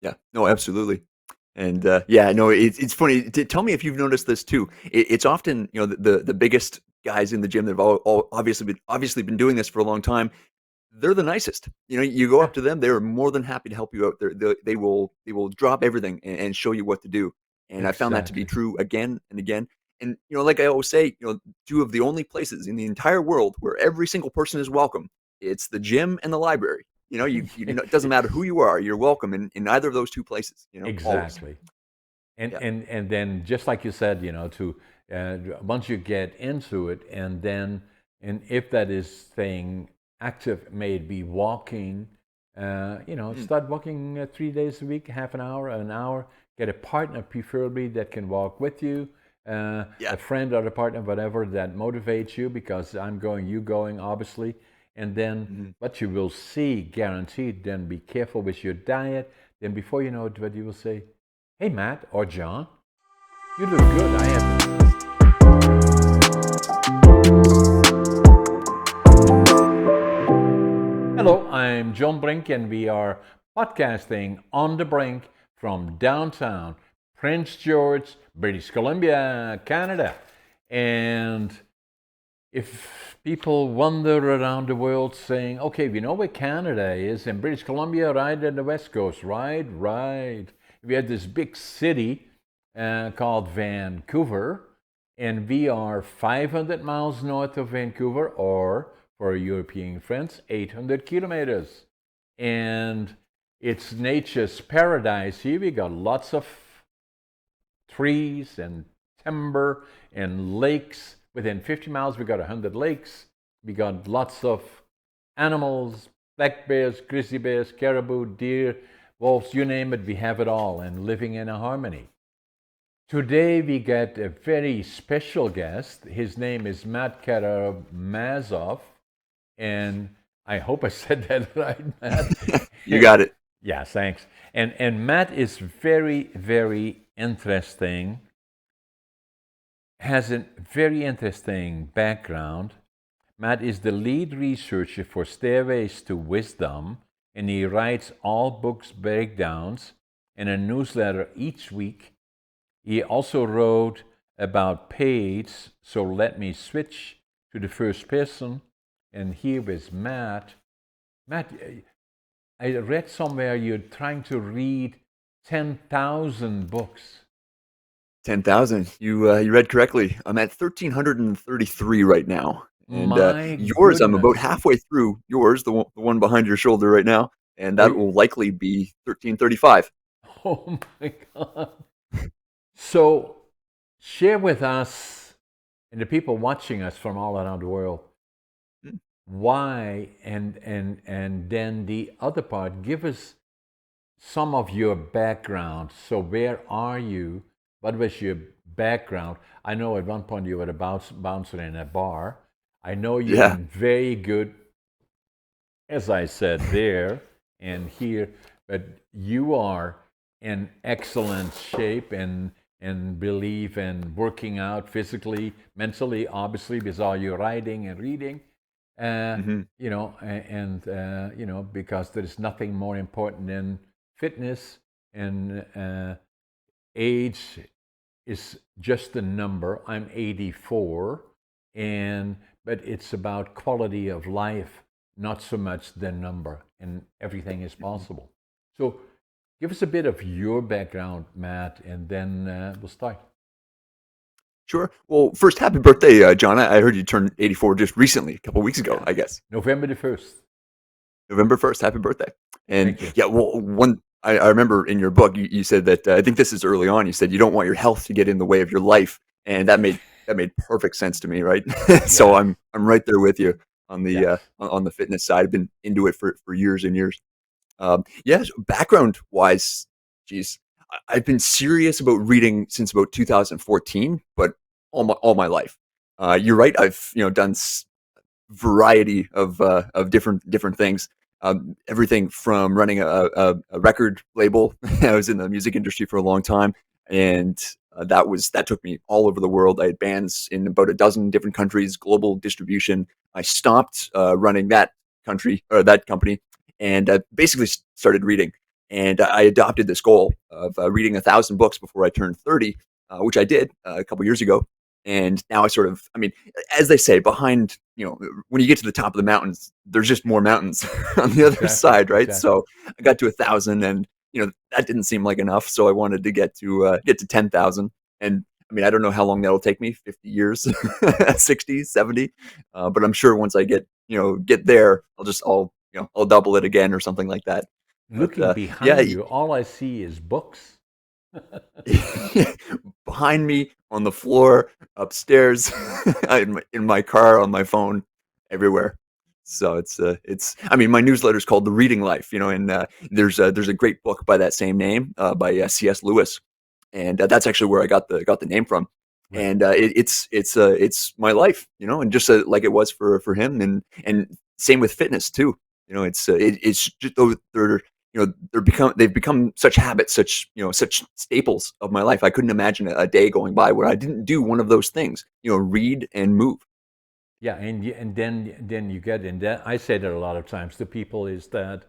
Yeah. No, absolutely. And yeah, no, it's funny. Tell me if you've noticed this too. It's often the biggest guys in the gym that have all obviously been doing this for a long time. They're the nicest. You go Yeah, up to them, they're more than happy to help you out. They will drop everything and show you what to do. And I found that to be exactly. true again and again. And like I always say, two of the only places in the entire world where every single person is welcome, it's the gym and the library. It doesn't matter who you are, you're welcome in either of those two places. Always. Exactly. And Yeah. and then just like you said, to once you get into it, and if that is staying active, may it be walking, Mm. start walking 3 days a week, half an hour. Get a partner, preferably that can walk with you, Yeah. a friend or a partner, whatever that motivates you. Because I'm going, you going, obviously. And then Mhm. what you will see, guaranteed. Then be careful with your diet. Then before you know it, what you will say, "Hey, Matt or John, you look good. I have." Hello, I'm John Brink, and we are podcasting on the Brink from downtown Prince George, British Columbia, Canada. And if people wander around the world saying, "Okay, we know where Canada is, and British Columbia, right in the West Coast, right, right." We have this big city called Vancouver, and we are 500 miles north of Vancouver, or for European friends, 800 kilometers. And it's nature's paradise here. We got lots of trees and timber and lakes. Within 50 miles, we got 100 lakes. We got lots of animals, black bears, grizzly bears, caribou, deer, wolves, you name it, we have it all, and living in a harmony. Today, we get a very special guest. His name is Matt Karamazov, and I hope I said that right, Matt. You got it. Yeah, thanks. And Matt is very, very interesting, has a very interesting background. Matt is the lead researcher for Stairways to Wisdom, and he writes all books breakdowns and a newsletter each week. He also wrote about page, so let me switch to the first person. And here is Matt. Matt, I read somewhere you're trying to read 10,000 books. 10,000. You read correctly. I'm at 1,333 right now. And My yours, I'm about goodness. halfway through yours, the one behind your shoulder right now. And Oh, that will likely be 1335. oh my God. So, share with us and the people watching us from all around the world Mm. why, and then the other part, give us some of your background. So, where are you? What was your background? I know at one point you were a bouncer in a bar. I know you're Yeah. in very good, as I said there and here, but you are in excellent shape and believe in working out physically, mentally, obviously, with all your writing and reading. Hmm. Because there is nothing more important than fitness, and age is just a number. I'm 84, and but it's about quality of life, not so much the number, and everything is Hmm. possible. So give us a bit of your background, Matt, and then we'll start. Sure. Well, first, happy birthday, John. I heard you turned 84 just recently, a couple weeks ago, Yeah, I guess. November the 1st. November 1st. Happy birthday. And Thank you. yeah, well, I remember in your book, you said that I think this is early on. You said you don't want your health to get in the way of your life. And that made perfect sense to me, right? So Yeah. I'm right there with you on the Yes. on the fitness side. I've been into it for years and years. Yes, background wise, geez, I've been serious about reading since about 2014, but all my life. You're right. I've done variety of different things. Everything from running a record label. I was in the music industry for a long time, and that took me all over the world. I had bands in about a dozen different countries, global distribution. I stopped running that company, and basically started reading. And I adopted this goal of reading 1,000 books before I turned 30, which I did a couple years ago. And now I sort of, I mean, as they say, behind, when you get to the top of the mountains, there's just more mountains on the other Exactly, side, right? exactly. So I got to 1,000, and that didn't seem like enough. So I wanted to get to 10,000. And I mean, I don't know how long that'll take me, 50 years, 60, 70. But I'm sure once I get there, I'll double it again or something like that. But Looking yeah, behind you, all I see is books. behind me, on the floor, upstairs, in my car, on my phone, everywhere. So it's. I mean, my newsletter is called The Reading Life, and there's a great book by that same name, by C.S. Lewis, and that's actually where I got the name from. Right. And it's my life, and just like it was for him, and same with fitness too. It's just they've become such habits, such staples of my life. I couldn't imagine a day going by where I didn't do one of those things, read and move. Yeah, and then you get in that. I say that a lot of times to people is that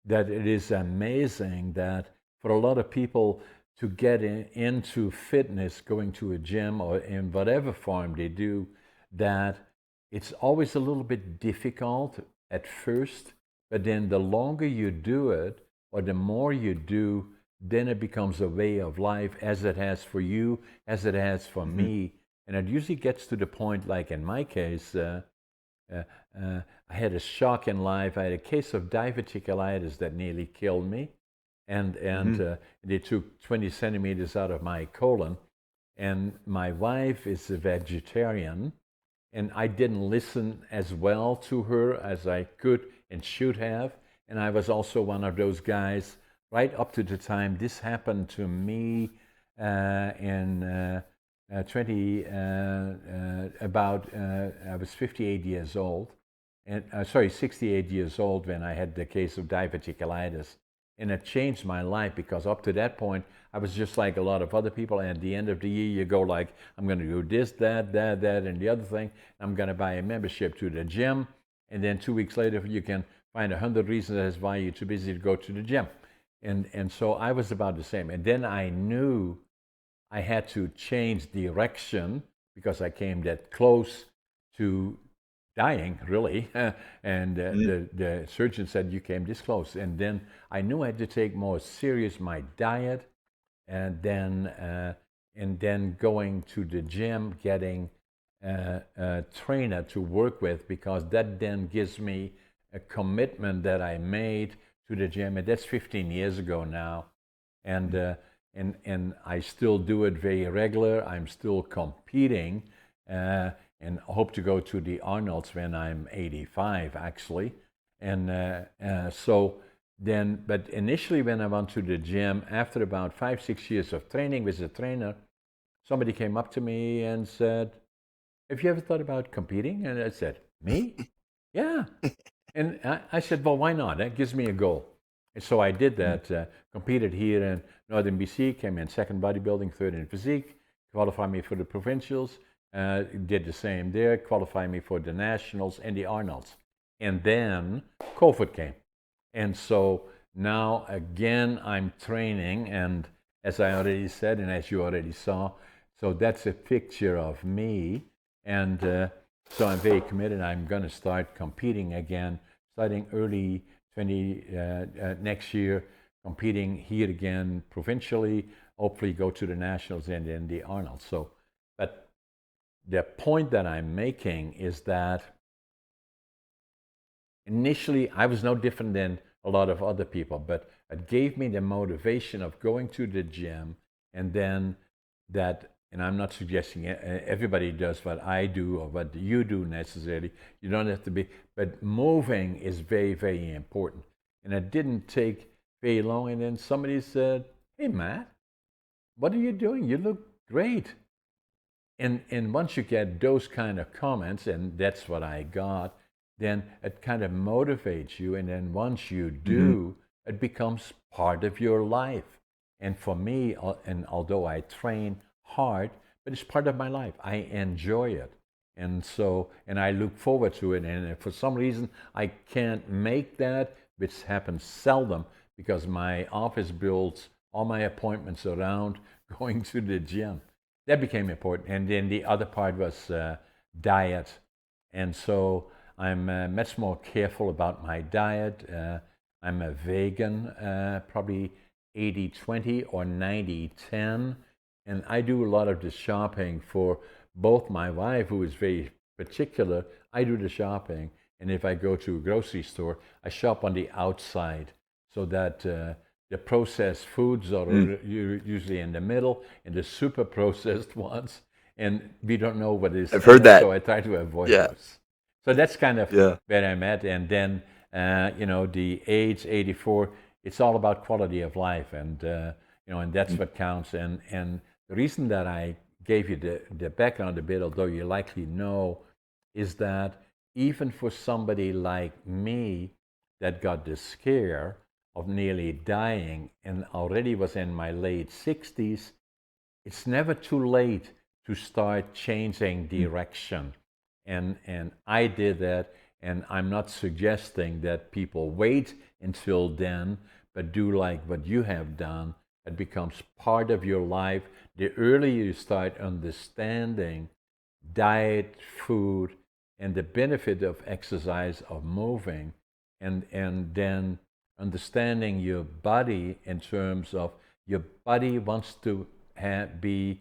it is amazing that for a lot of people to get into fitness, going to a gym or in whatever form they do, that it's always a little bit difficult at first, but then the longer you do it or the more you do, then it becomes a way of life, as it has for you, as it has for Hmm. me. And it usually gets to the point, like in my case, uh, I had a shock in life. I had a case of diverticulitis that nearly killed me, and Hmm. they took 20 centimeters out of my colon. And my wife is a vegetarian, and I didn't listen as well to her as I could and should have. And I was also one of those guys right up to the time this happened to me in 20 about I was 58 years old, and sorry, 68 years old when I had the case of diverticulitis. And it changed my life because up to that point, I was just like a lot of other people. And at the end of the year, you go like, I'm going to do this, that, and the other thing. I'm going to buy a membership to the gym. And then 2 weeks later, you can find 100 reasons as why you're too busy to go to the gym. And so I was about the same. And then I knew I had to change direction because I came that close to dying, really. And Hmm. the surgeon said, you came this close. And then I knew I had to take more serious my diet, and then going to the gym, getting a trainer to work with, because that then gives me a commitment that I made to the gym. And that's 15 years ago now. And and I still do it very regular. I'm still competing, and hope to go to the Arnold's when I'm 85, actually. And but initially when I went to the gym, after about 5, 6 years of training with a trainer, somebody came up to me and said, "Have you ever thought about competing?" And I said, "Me? Yeah." And I said, well, why not? That gives me a goal. And so I did that, competed here in Northern BC, came in second bodybuilding, third in physique, qualified me for the provincials, did the same there, qualified me for the nationals and the Arnolds. And then COVID came. And so now again, I'm training. And as I already said, and as you already saw, so that's a picture of me. And so I'm very committed. I'm going to start competing again, starting early 20 next year, competing here again provincially, hopefully go to the nationals and then the Arnold. So, but the point that I'm making is that initially I was no different than a lot of other people, but it gave me the motivation of going to the gym, and then that, and I'm not suggesting everybody does what I do or what you do necessarily. You don't have to be, but moving is very, very important. And it didn't take very long, and then somebody said, "Hey, Matt, what are you doing? You look great." And once you get those kind of comments, and that's what I got, then it kind of motivates you. And then once you Hmm. do, it becomes part of your life. And for me, and although I train hard, but it's part of my life. I enjoy it. And so, and I look forward to it. And if for some reason I can't make that, which happens seldom, because my office builds all my appointments around going to the gym. That became important. And then the other part was diet. And so I'm much more careful about my diet. I'm a vegan, probably 80-20 or 90-10. And I do a lot of the shopping for both my wife, who is very particular. I do the shopping. And if I go to a grocery store, I shop on the outside so that the processed foods are Mm. usually in the middle and the super processed ones. And we don't know what is I've in heard it, that. so I try to avoid Yeah. those. So that's kind of Yeah. where I'm at. And then, the age 84, it's all about quality of life. And, and that's Mm. what counts. And the reason that I gave you the background a bit, although you likely know, is that even for somebody like me that got the scare of nearly dying and already was in my late 60s, it's never too late to start changing Mm. direction. And I did that, and I'm not suggesting that people wait until then, but do like what you have done. It becomes part of your life. The earlier you start understanding diet, food, and the benefit of exercise, of moving, and then understanding your body in terms of your body wants to be,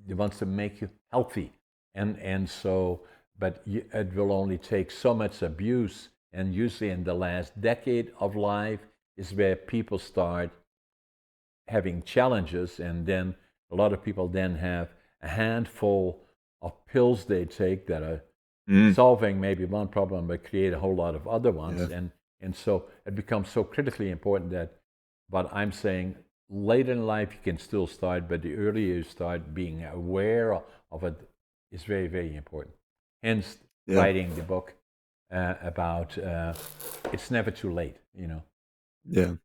it wants to make you healthy, and so, but it will only take so much abuse, and usually in the last decade of life is where people start having challenges, and then a lot of people then have a handful of pills they take that are Mm. solving maybe one problem but create a whole lot of other ones, Yeah. and so it becomes so critically important that what I'm saying, later in life you can still start, but the earlier you start being aware of it is very, very important. Hence Yeah. writing the book about it's never too late, Yeah.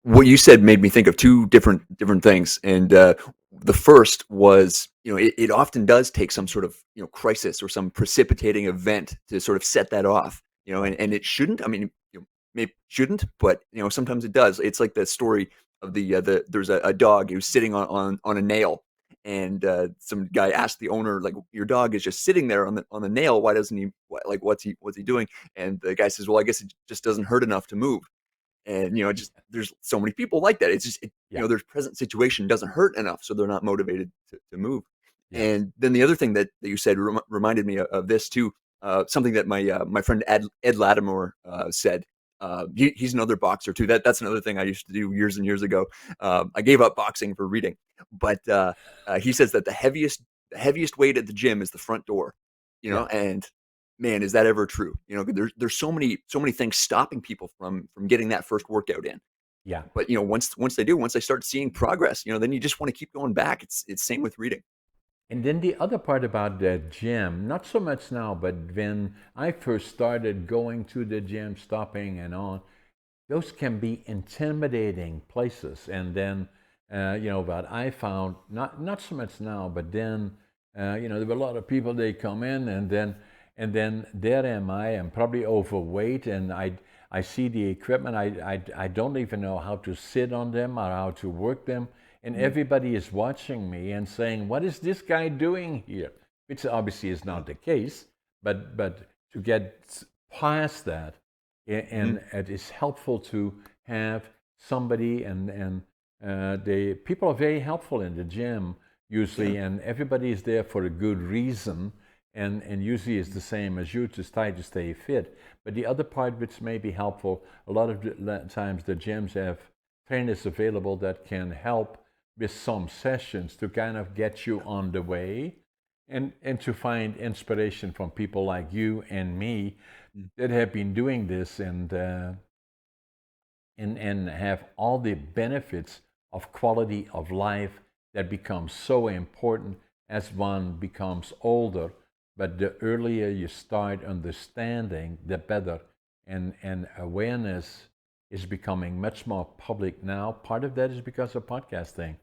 What you said made me think of two different things, and the first was, it often does take some sort of, crisis or some precipitating event to sort of set that off, Right. and it shouldn't. I mean, maybe shouldn't, but sometimes it does. It's like the story of there's a dog who's sitting on a nail, and some guy asked the owner, like, your dog is just sitting there on the nail. Why doesn't he? Like, what's he doing? And the guy says, well, I guess it just doesn't hurt enough to move. And just there's so many people like that. It's just Yeah. their present situation doesn't hurt enough, so they're not motivated to move. Yes. And then the other thing that you said reminded me of this too. Something that my friend Ed Lattimore said. He's another boxer too. That's another thing I used to do years and years ago. I gave up boxing for reading, but he says that the heaviest weight at the gym is the front door. Yeah. And man, is that ever true? There's so many things stopping people from getting that first workout in. Yeah. But once they start seeing progress, then you just want to keep going back. It's same with reading. And then the other part about the gym, not so much now, but when I first started going to the gym, stopping and on, those can be intimidating places. And then, what I found, not so much now, but then, there were a lot of people, they come in, and then there am I. I'm probably overweight, and I see the equipment. I don't even know how to sit on them or how to work them. And Mhm. everybody is watching me and saying, "What is this guy doing here?" Which obviously is Yeah. not the case. But to get past that, Mhm. and it is helpful to have somebody, and the people are very helpful in the gym Yeah. usually, and everybody is there for a good reason, and usually it's the same as you, to try to stay fit. But the other part which may be helpful, a lot of the times the gyms have trainers available that can help with some sessions to kind of get you on the way, and to find inspiration from people like you and me Mm. that have been doing this, and have all the benefits of quality of life that becomes so important as one becomes older. But the earlier you start understanding, the better. And awareness is becoming much more public now. Part of that is because of podcasting,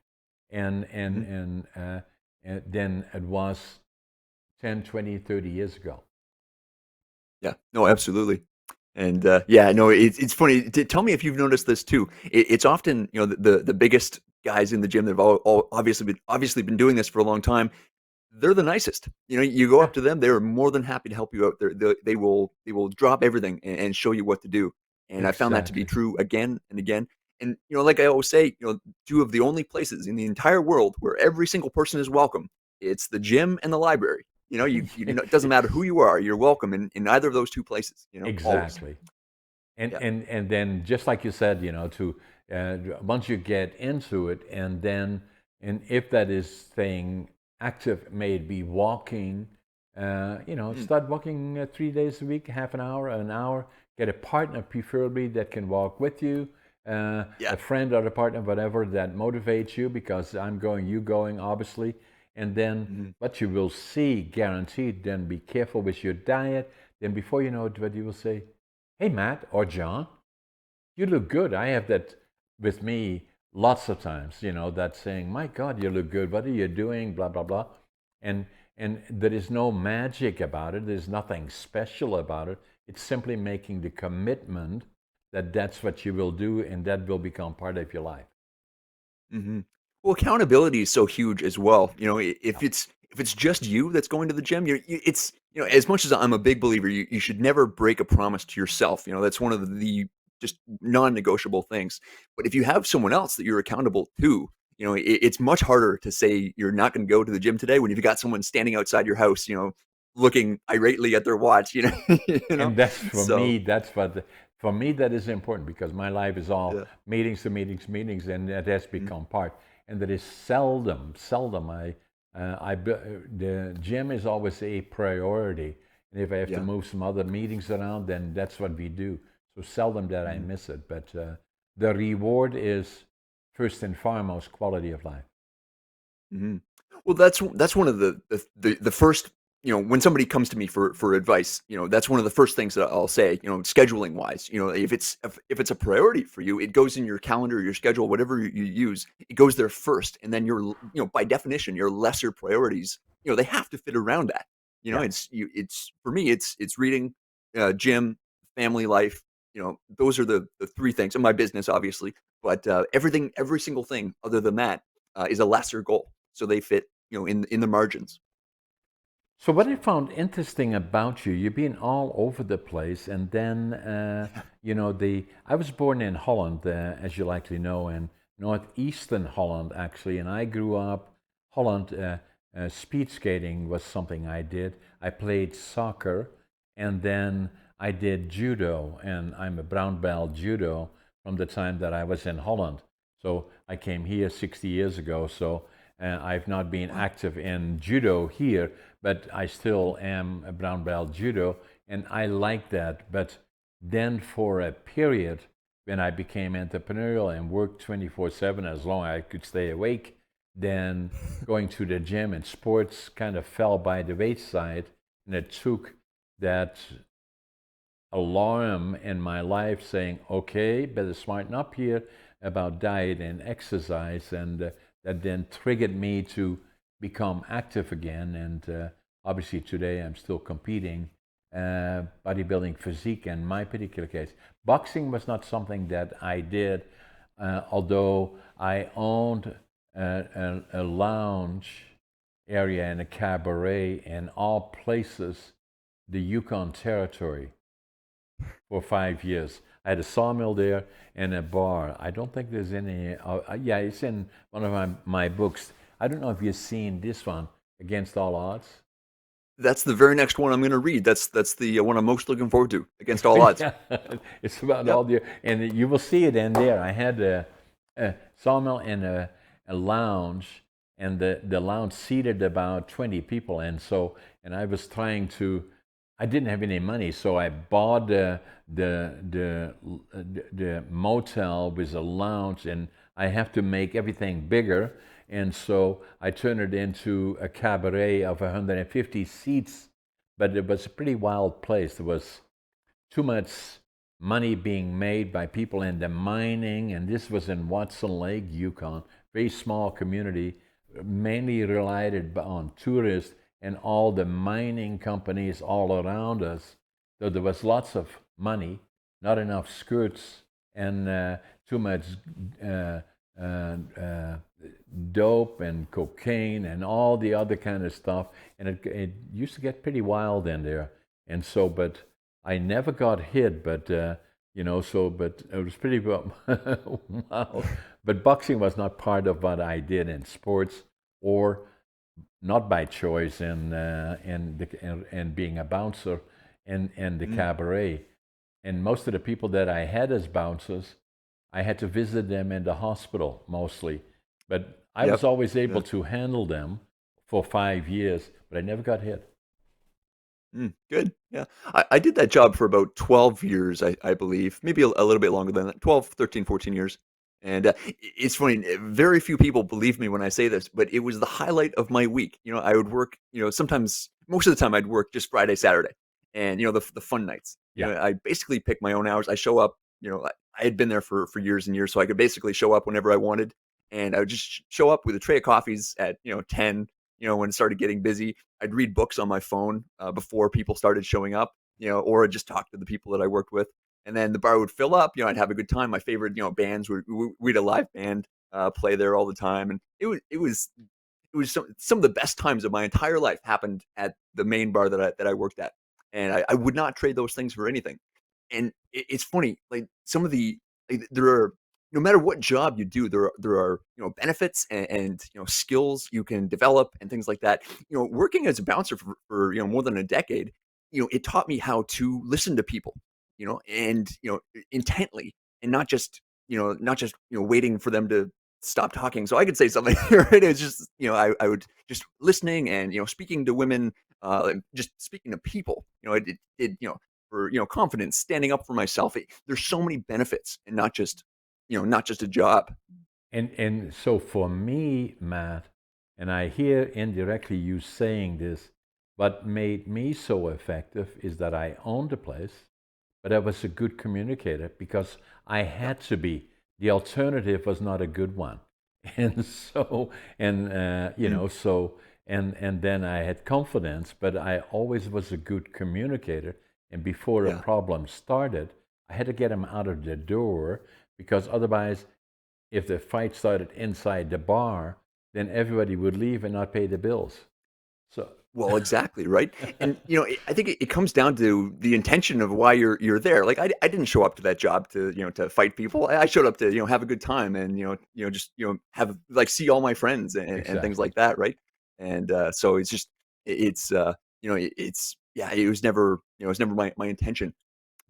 and and Mhm. and, uh, than it was 10, 20, 30 years ago. Yeah. No, absolutely. And yeah, no, it's funny. Tell me if you've noticed this too. It's often, you know, the biggest guys in the gym that have all obviously been doing this for a long time. They're the nicest. You know, you go Yeah, up to them, they're more than happy to help you out. They will drop everything and show you what to do. And I found that to be exactly. true again and again. And you know, like I always say, you know, two of the only places in the entire world where every single person is welcome, it's the gym and the library. You know, it doesn't matter who you are, you're welcome in either of those two places. You know, always. Exactly. And Yeah. and then just like you said, to once you get into it, and if that is staying active, may it be walking, Mhm. start walking 3 days a week, half an hour. Get a partner, preferably that can walk with you, Yeah. a friend or a partner, whatever that motivates you. Because I'm going, you going, obviously, and then Mhm. what you will see, guaranteed. Then be careful with your diet. Then before you know it, what you will say, hey, Matt or John, you look good. I have that with me lots of times, that saying, my God, you look good. What are you doing? Blah, blah, blah. And, and there is no magic about it. There's nothing special about it. It's simply making the commitment that that's what you will do and that will become part of your life. Mhm. Well, accountability is so huge as well. You know, Yeah. if it's just you that's going to the gym, it's as much as I'm a big believer, you should never break a promise to yourself. You know, that's one of the just non-negotiable things. But if you have someone else that you're accountable to, you know, it's much harder to say you're not going to go to the gym today when you've got someone standing outside your house, you know, looking irately at their watch. You know, you know. And that's for So me, for me, that is important because my life is all yeah. meetings to meetings, meetings, and that has Mhm. become part. And that is seldom the gym is always a priority. And if I have to Yeah. move some other meetings around, then that's what we do. So seldom that I Mhm. miss it. But the reward is first and foremost quality of life. Mhm. Well, that's one of the first, you know, when somebody comes to me for advice, you know, that's one of the first things that I'll say, you know, scheduling wise, you know, if it's a priority for you, it goes in your calendar, your schedule, whatever you use, it goes there first, and then you know, by definition, your lesser priorities, you know, they have to fit around that. You know, Yeah. it's for me, it's reading, gym, family life. You know, those are the three things, and my business, obviously, but every single thing other than that is a lesser goal. So they fit, you know, in the margins. So what I So found interesting about you, you've been all over the place, and then the I was born in Holland, as you likely know, in northeastern Holland actually, and I grew up Holland. Speed skating was something I did. I played soccer, and then I did judo, and I'm a brown belt judo from the time that I was in Holland. So I came here 60 years ago. So I've not been wow. active in judo here, but I still am a brown belt judo, and I like that. But then for a period when I became entrepreneurial and worked 24/7 as long as I could stay awake, then going to the gym and sports kind of fell by the wayside, and it took that alarm in my life saying, okay, better smarten up here about diet and exercise. And that then triggered me to become active again. And obviously, today I'm still competing, bodybuilding physique in my particular case. Boxing was not something that I did, although I owned a lounge area in a cabaret in all places, the Yukon Territory, for 5 years. I had a sawmill there and a bar. I don't think there's any. Yeah, it's in one of my books. I don't know if you've seen this one, Against All Odds. That's the very next one I'm gonna read. That's the one I'm most looking forward to, Against All Odds. Yeah, it's about all Yep. the, and you will see it in there. I had a sawmill and a lounge, and the lounge seated about 20 people, and I was trying to. I didn't have any money, so I bought the motel with a lounge, and I have to make everything bigger, and so I turned it into a cabaret of 150 seats, but it was a pretty wild place. There was too much money being made by people in the mining, and this was in Watson Lake, Yukon, very small community, mainly relied on tourists and all the mining companies all around us. So there was lots of money, not enough skirts, and too much uh, uh, uh, dope and cocaine and all the other kind of stuff. And it used to get pretty wild in there. And so, but I never got hit, but but it was pretty well. Wow. But boxing was not part of what I did in sports, or not by choice, and being a bouncer and the Mm. cabaret. And most of the people that I had as bouncers, I had to visit them in the hospital mostly. But I was Yep. always able Yeah. to handle them for 5 years, but I never got hit. Good. Yeah. I did that job for about 12 years, I believe, maybe a little bit longer than that, 12, 13, 14 years. And it's funny, very few people believe me when I say this, but it was the highlight of my week. I would work, sometimes, most of the time I'd work just Friday, Saturday, and, the fun nights. Yeah. I basically pick my own hours. I show up, I had been there for years and years, so I could basically show up whenever I wanted. And I would just show up with a tray of coffees at, 10, when it started getting busy. I'd read books on my phone before people started showing up, or I'd just talk to the people that I worked with. And then the bar would fill up. I'd have a good time. My favorite, bands we'd a live band play there all the time, and it was some of the best times of my entire life happened at the main bar that I worked at, and I would not trade those things for anything. And it's funny, like some of the there are, no matter what job you do, there are benefits and skills you can develop and things like that. Working as a bouncer for more than a decade, it taught me how to listen to people, and intently, and not just waiting for them to stop talking so I could say something. Right? It's just I would just listening and speaking to women, and just speaking to people. It for confidence, standing up for myself. There's so many benefits, and not just a job. And so for me, Matt, and I hear indirectly you saying this, what made me so effective is that I owned the place, but I was a good communicator because I Yeah, had to be. The alternative was not a good one. And so, and mm, and then I had confidence, but I always was a good communicator. And before a yeah. problem started, I had to get him out of the door, because otherwise, if the fight started inside the bar, then everybody would leave and not pay the bills. So, Well, exactly, right? And I think it comes down to the intention of why you're there. Like I didn't show up to that job to fight people. I showed up to have a good time and just have like see all my friends and things exactly. like that, right? And so it's just it's it's yeah, it was never my intention.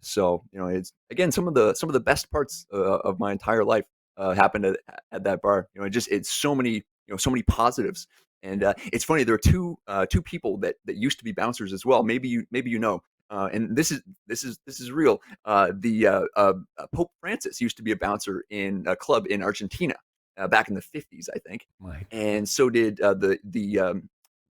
So, it's again some of the best parts of my entire life happened at that bar. It's so many positives. And it's funny, there are two people that used to be bouncers as well. Maybe. And this is real. The Pope Francis used to be a bouncer in a club in Argentina back in the 50s, I think. My And so did the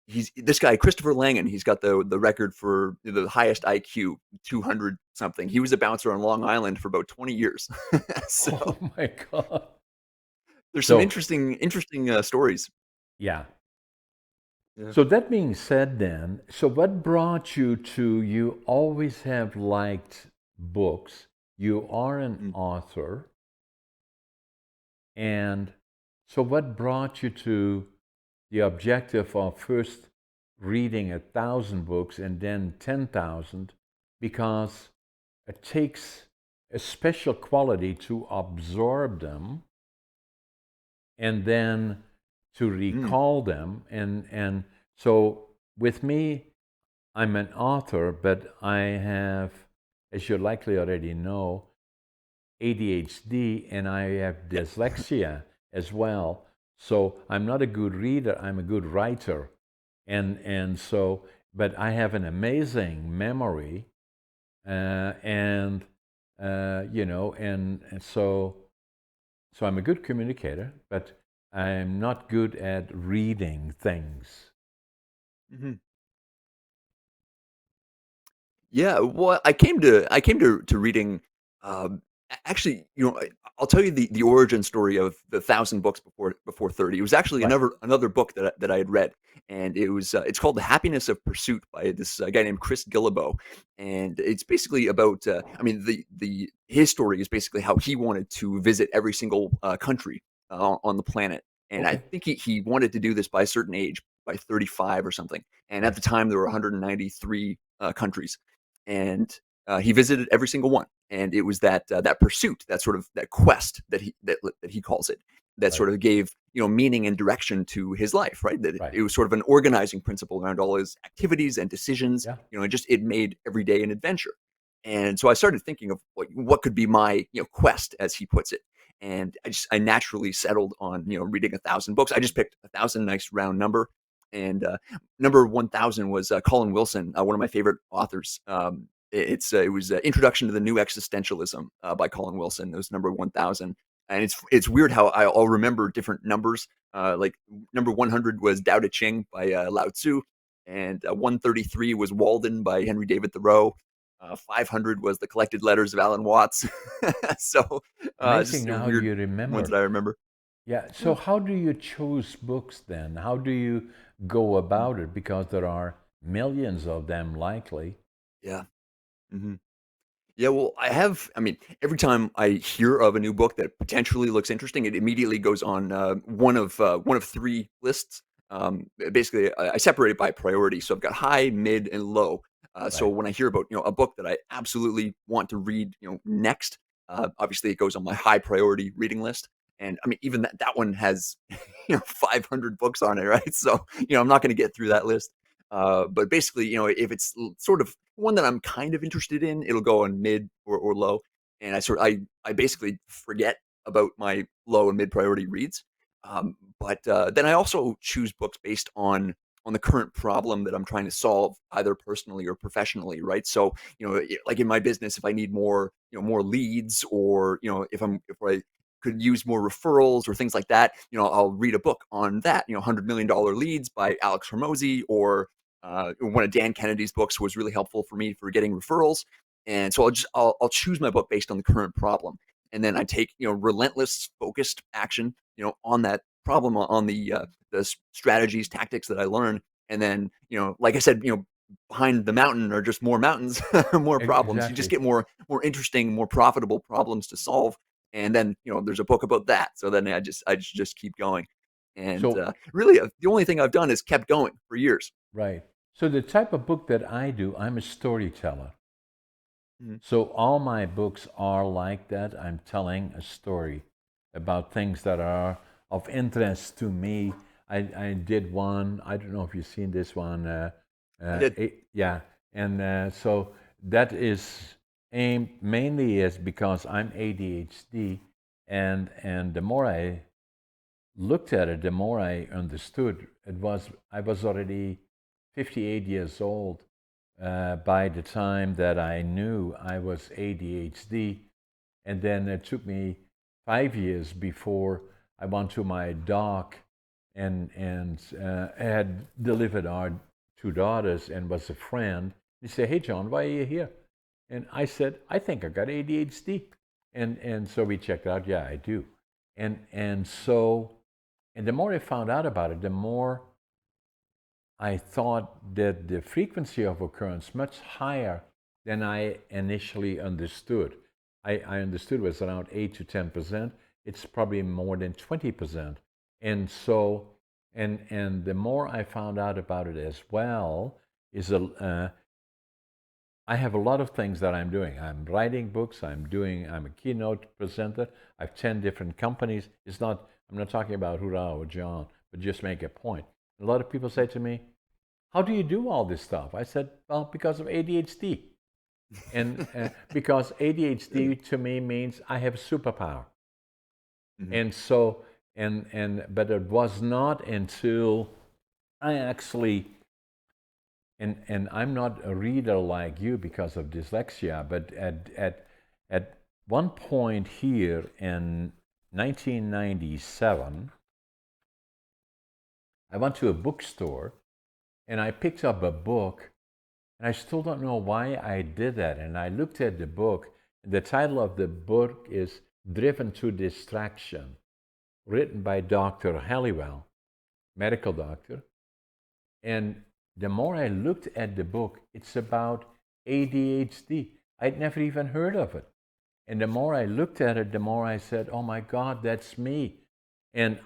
he's this guy Christopher Langan. He's got the record for the highest IQ, 200 something. He was a bouncer on Long Island for about 20 years. So Oh my God. there's some So, interesting stories. yeah. Yeah. So that being said, then, so what brought you to, you always have liked books, you are an Mm. author, and so what brought you to the objective of first reading 1,000 books and then 10,000? Because it takes a special quality to absorb them and then to Mm. recall them. And so with me, I'm an author, but I have, as you likely already know, ADHD, and I have Yeah. dyslexia as well. So I'm not a good reader, I'm a good writer. And so, but I have an amazing memory, and and so I'm a good communicator, but I'm not good at reading things. Mhm. Yeah, well, I came to reading. Actually, I'll tell you the origin story of the 1,000 books before 30. It was actually Right. another book that I had read, and it's called The Happiness of Pursuit by this guy named Chris Guillebeau, and it's basically about I mean the his story is basically how he wanted to visit every single country on the planet, and I Okay. think he wanted to do this by a certain age, by 35 or something, and at Right. the time there were 193 countries, and he visited every single one, and it was that pursuit, that sort of that quest that he calls it, that Right. sort of gave meaning and direction to his life, right? That Right. it was sort of an organizing principle around all his activities and decisions. Yeah. It made every day an adventure. And so I started thinking of what could be my quest, as he puts it. And I naturally settled on reading 1,000 books. I just picked 1,000, nice round number, and number 1,000 was Colin Wilson, one of my favorite authors. It was Introduction to the New Existentialism by Colin Wilson. It was number 1,000, and it's weird how I'll remember different numbers. Like number 100 was Tao Te Ching by Lao Tzu, and 133 was Walden by Henry David Thoreau. 500 was The Collected Letters of Alan Watts. So Amazing just how weird you ones remember. that I remember. Yeah. So Yeah. how do you choose books then? How do you go Mhm. about it? Because there are millions of them likely. Yeah. Hmm. Yeah, well, I mean, every time I hear of a new book that potentially looks interesting, it immediately goes on one of three lists. Basically, I separate it by priority. So I've got high, mid, and low. So Right. when I hear about a book that I absolutely want to read next, obviously it goes on my high priority reading list. And I mean, even that one has 500 books on it, right? So I'm not going to get through that list. But basically, if it's sort of one that I'm kind of interested in, it'll go on mid or low. And I basically forget about my low and mid priority reads. But then I also choose books based on the current problem that I'm trying to solve, either personally or professionally, right? So, like in my business, if I need more leads, or if I could use more referrals or things like that, I'll read a book on that. $100 Million Leads by Alex Hormozy, or one of Dan Kennedy's books was really helpful for me for getting referrals. And so I'll choose my book based on the current problem, and then I take relentless, focused action on that problem, on the strategies, tactics that I learn, and then like I said, behind the mountain are just more mountains, more problems. You just Exactly. get more interesting, more profitable problems to solve, and then there's a book about that. So then I just keep going, and So really the only thing I've done is kept going for years. right. So the type of book that I do, I'm a storyteller. Mhm. So all my books are like that. I'm telling a story about things that are of interest to me. I did one. I don't know if you've seen this one. I did. Yeah, and so that is aimed mainly is because I'm ADHD, and the more I looked at it, the more I understood. I was already 58 years old by the time that I knew I was ADHD, and then it took me 5 years before I went to my doc and had delivered our two daughters and was a friend. He said, "Hey, John, why are you here?" And I said, "I think I got ADHD." And so we checked out. Yeah, I do. And the more I found out about it, the more I thought that the frequency of occurrence much higher than I initially understood. I understood it was around 8 to 10%. It's probably more than 20%. And so, and the more I found out about it as well, is I have a lot of things that I'm doing. I'm writing books. I'm a keynote presenter. I have 10 different companies. I'm not talking about Hurrah or John, but just make a point. A lot of people say to me, "How do you do all this stuff?" I said, "Well, because of ADHD." And because ADHD to me means I have a superpower. Mhm. And so, but it was not until I actually, and I'm not a reader like you because of dyslexia, but at one point here in 1997, I went to a bookstore and I picked up a book, and I still don't know why I did that. And I looked at the book. The title of the book is Driven to Distraction, written by Dr. Halliwell, medical doctor. And the more I looked at the book, it's about ADHD. I'd never even heard of it. And the more I looked at it, the more I said, oh my God, that's me. And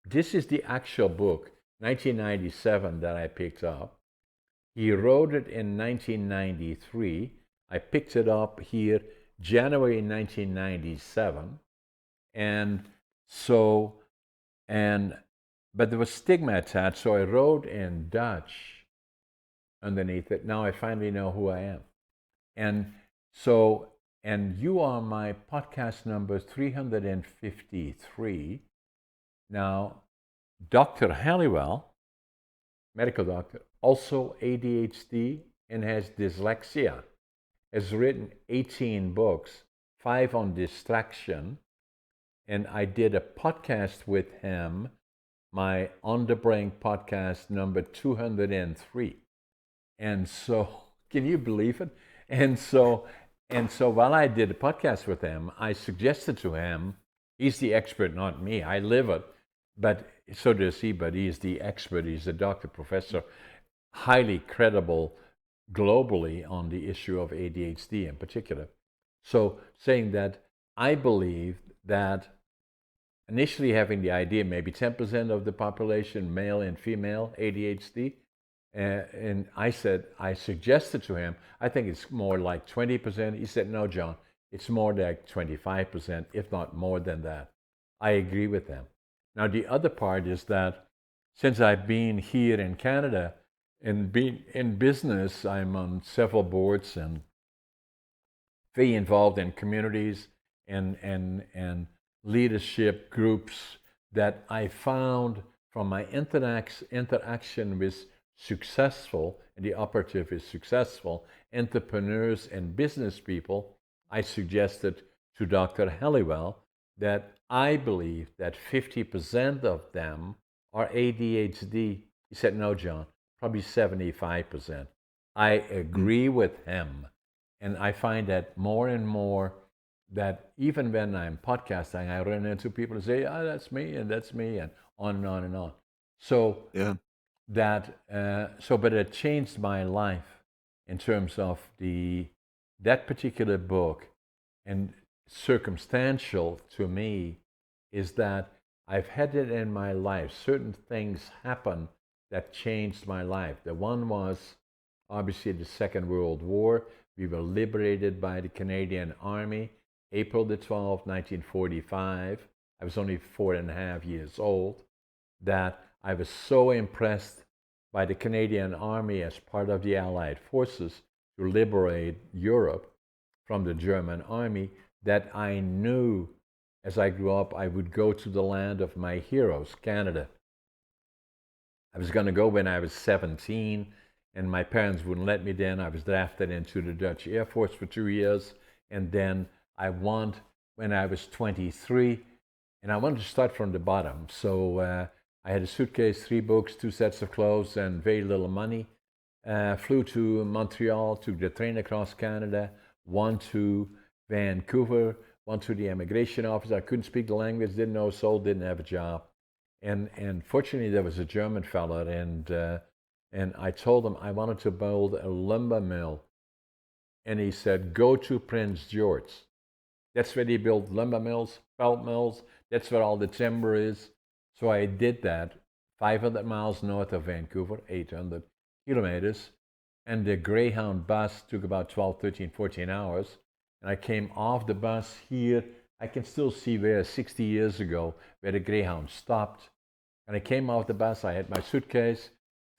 this is the actual book, 1997, that I picked up. He wrote it in 1993. I picked it up here January 1997. And so, and, but there was stigma attached, so I wrote in Dutch underneath it. Now I finally know who I am. And so, and you are my podcast number 353. Now, Dr. Halliwell, medical doctor, also ADHD and has dyslexia, has written 18 books, 5 on distraction. And I did a podcast with him, my On the Brink podcast number 203. And so, can you believe it? And so while I did a podcast with him, I suggested to him, he's the expert, not me. I live it, but so does he, but he's the expert. He's a doctor, professor, highly credible globally on the issue of ADHD in particular. So saying that I believe that initially having the idea, maybe 10% of the population, male and female, ADHD, and I suggested to him, I think it's more like 20%. He said, no, John, it's more like 25%, if not more than that. I agree with him. Now, the other part is that since I've been here in Canada and been in business, I'm on several boards and very involved in communities and leadership groups that I found from my interaction with successful, and the operative is successful, entrepreneurs and business people. I suggested to Dr. Halliwell that I believe that 50% of them are ADHD. He said, no, John, probably 75%. I agree with him. And I find that more and more that even when I'm podcasting, I run into people who say, oh, that's me, and on and on and on. So Yeah. But it changed my life in terms of that particular book. And circumstantial to me is that I've had it in my life. Certain things happen that changed my life. The one was obviously the Second World War. We were liberated by the Canadian Army, April the 12th, 1945. I was only 4.5 years old. That I was so impressed by the Canadian Army as part of the Allied forces to liberate Europe from the German Army that I knew as I grew up I would go to the land of my heroes, Canada. I was going to go when I was 17, and my parents wouldn't let me then. I was drafted into the Dutch Air Force for 2 years, and then I went when I was 23, and I wanted to start from the bottom. So I had a suitcase, 3 books, 2 sets of clothes, and very little money. Flew to Montreal, took the train across Canada, one to Vancouver, one to the immigration office. I couldn't speak the language, didn't know a soul, didn't have a job. And fortunately, there was a German fella, and I told him I wanted to build a lumber mill. And he said, go to Prince George. That's where they build lumber mills, pulp mills. That's where all the timber is. So I did that, 500 miles north of Vancouver, 800 kilometers. And the Greyhound bus took about 12, 13, 14 hours. And I came off the bus here. I can still see where 60 years ago, where the Greyhound stopped. And I came off the bus. I had my suitcase,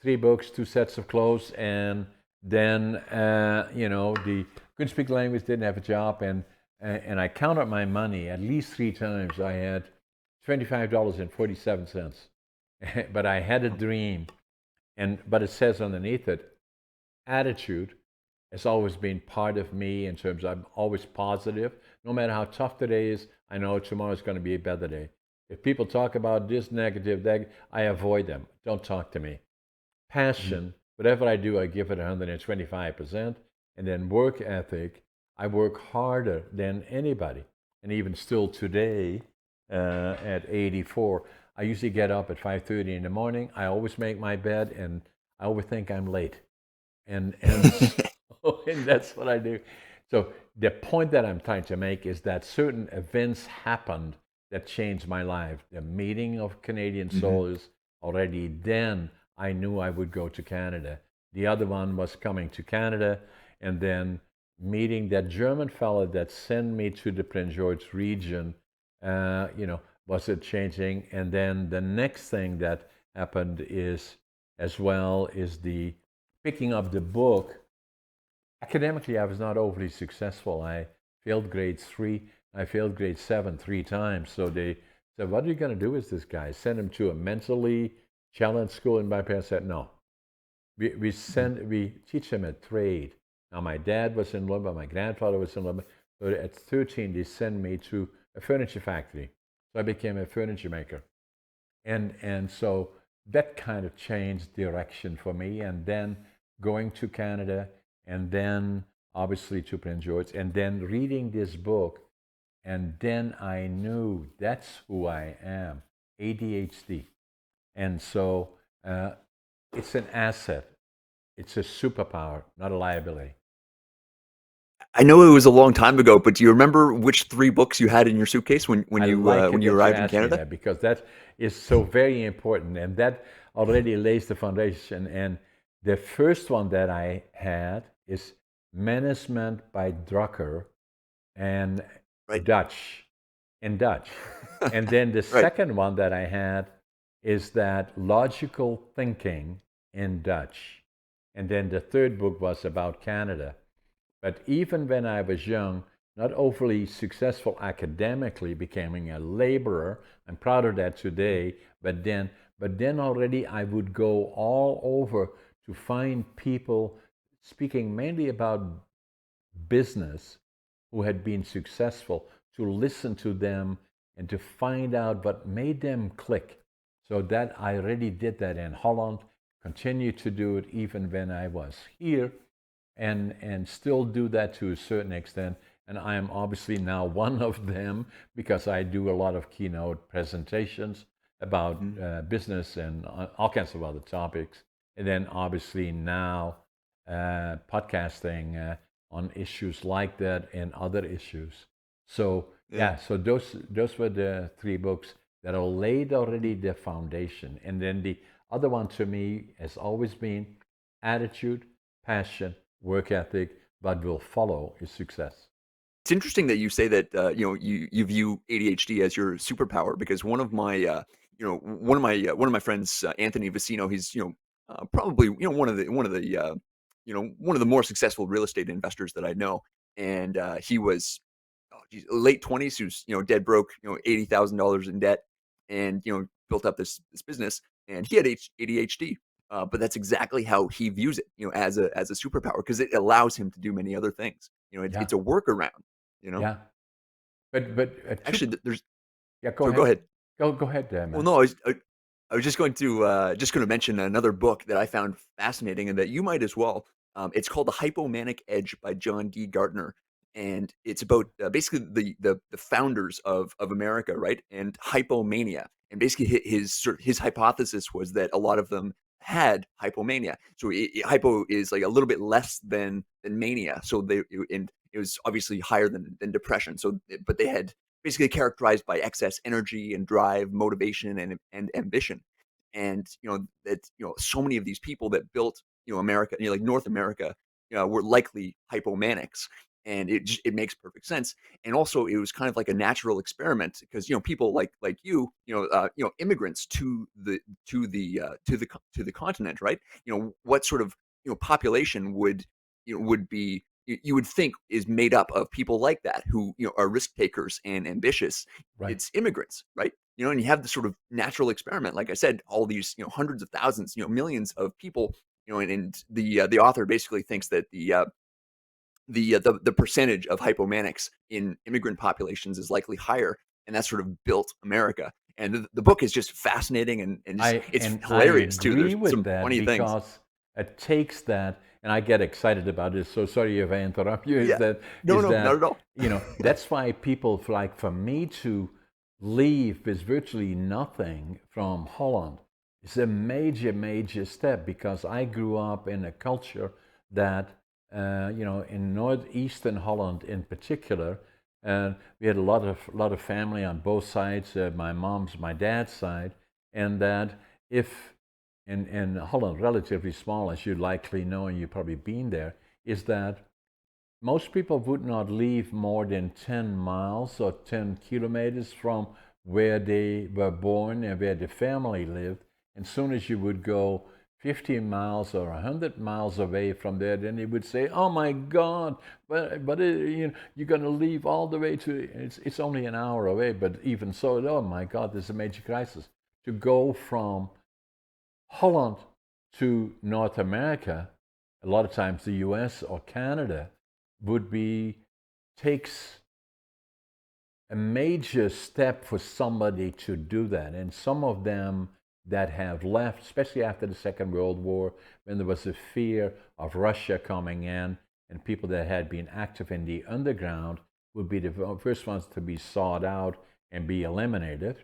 3 books, 2 sets of clothes, and then couldn't speak the language, didn't have a job, and I counted my money at least 3 times. I had $25.47, but I had a dream, but it says underneath it, attitude has always been part of me in terms of I'm always positive. No matter how tough today is, I know tomorrow's going to be a better day. If people talk about this negative, that, I avoid them. Don't talk to me. Passion, whatever I do, I give it 125%. And then work ethic, I work harder than anybody. and even still today at 84, I usually get up at 5:30 in the morning. I always make my bed, and I always think I'm late, and so, and that's what I do. So the point that I'm trying to make is that certain events happened that changed my life. The meeting of Canadian Hmm. soldiers, already then I knew I would go to Canada. The other one was coming to Canada, and then meeting that German fellow that sent me to the Prince George region, was it changing? And then the next thing that happened is, as well, is the picking up the book. Academically, I was not overly successful. I failed grade 3. I failed grade 7 3 times. So they said, "What are you going to do with this guy? Send him to a mentally challenged school?" And my parents said, "No. We teach him a trade." Now, my dad was in London. My grandfather was in London. So at 13, they sent me to a furniture factory. So I became a furniture maker. And so that kind of changed direction for me. And then going to Canada, and then obviously to Prince George, and then reading this book, and then I knew that's who I am, ADHD. And so it's an asset. It's a superpower, not a liability. I know it was a long time ago, but do you remember which three books you had in your suitcase I like when it you that you arrived in asked me Canada? that, because that is so very important, and that already lays the foundation. And the first one that I had is Management by Drucker and Right. Dutch, in Dutch. And then the Right. second one that I had is that Logical Thinking in Dutch. And then the third book was about Canada. But even when I was young, not overly successful academically, becoming a laborer, I'm proud of that today. But then already I would go all over to find people speaking mainly about business who had been successful, to listen to them and to find out what made them click. So that I already did that in Holland, continue to do it even when I was here, and still do that to a certain extent. And I am obviously now one of them, because I do a lot of keynote presentations about Mhm. business and all kinds of other topics. And then obviously now podcasting on issues like that and other issues. So Yeah. yeah, so those were the three books that are laid already the foundation. And then the other one to me has always been attitude, passion, work ethic, but will follow is success. It's interesting that you say that you view ADHD as your superpower because one of my friends, Anthony Vicino, he's probably one of the more successful real estate investors that I know, and he was late 20s, who's dead broke, $80,000 in debt, and built up this business, and he had ADHD. But that's exactly how he views it, as a superpower because it allows him to do many other things. Yeah, It's a workaround. You know, yeah. But actually, there's. yeah, go So go ahead. ahead. Go ahead, Well, man. no, I was just going to mention another book that I found fascinating and that you might as well. It's called The Hypomanic Edge by John D. Gardner, and it's about basically the founders of America, right? And hypomania, and basically his hypothesis was that a lot of them had hypomania. So hypo is like a little bit less than mania. So and it was obviously higher than depression. So but they had basically characterized by excess energy and drive, motivation, and ambition. And that so many of these people that built America, like North America, were likely hypomanics, and it makes perfect sense. And also, it was kind of like a natural experiment because people like immigrants to the continent, right? What sort of population would be you would think is made up of people like that who are risk takers and ambitious. Right. It's immigrants, right? And you have this sort of natural experiment, like I said, all these hundreds of thousands, millions of people, and the author basically thinks that the percentage of hypomanics in immigrant populations is likely higher, and that sort of built America. And the book is just fascinating, and just I it's and I hilarious too. agree There's with some that, funny things. because it takes that and I get excited about this. So sorry if I interrupt you. Yeah. No, Is no, not that at all. that's why people like for me to leave with virtually nothing from Holland is a major, major step because I grew up in a culture that in northeastern Holland in particular, we had a lot of family on both sides, my dad's side, and that if in Holland, relatively small, as you likely know, and you've probably been there, is that most people would not leave more than 10 miles or 10 kilometers from where they were born and where the family lived. And soon as you would go 50 miles or 100 miles away from there, then they would say, "Oh my God, you're going to leave all the way to, it's only an hour away, but even so, oh my God, there's a major crisis." To go from Holland to North America, a lot of times the US or Canada, would be takes a major step for somebody to do that. And some of them that have left, especially after the Second World War, when there was a fear of Russia coming in, and people that had been active in the underground would be the first ones to be sought out and be eliminated.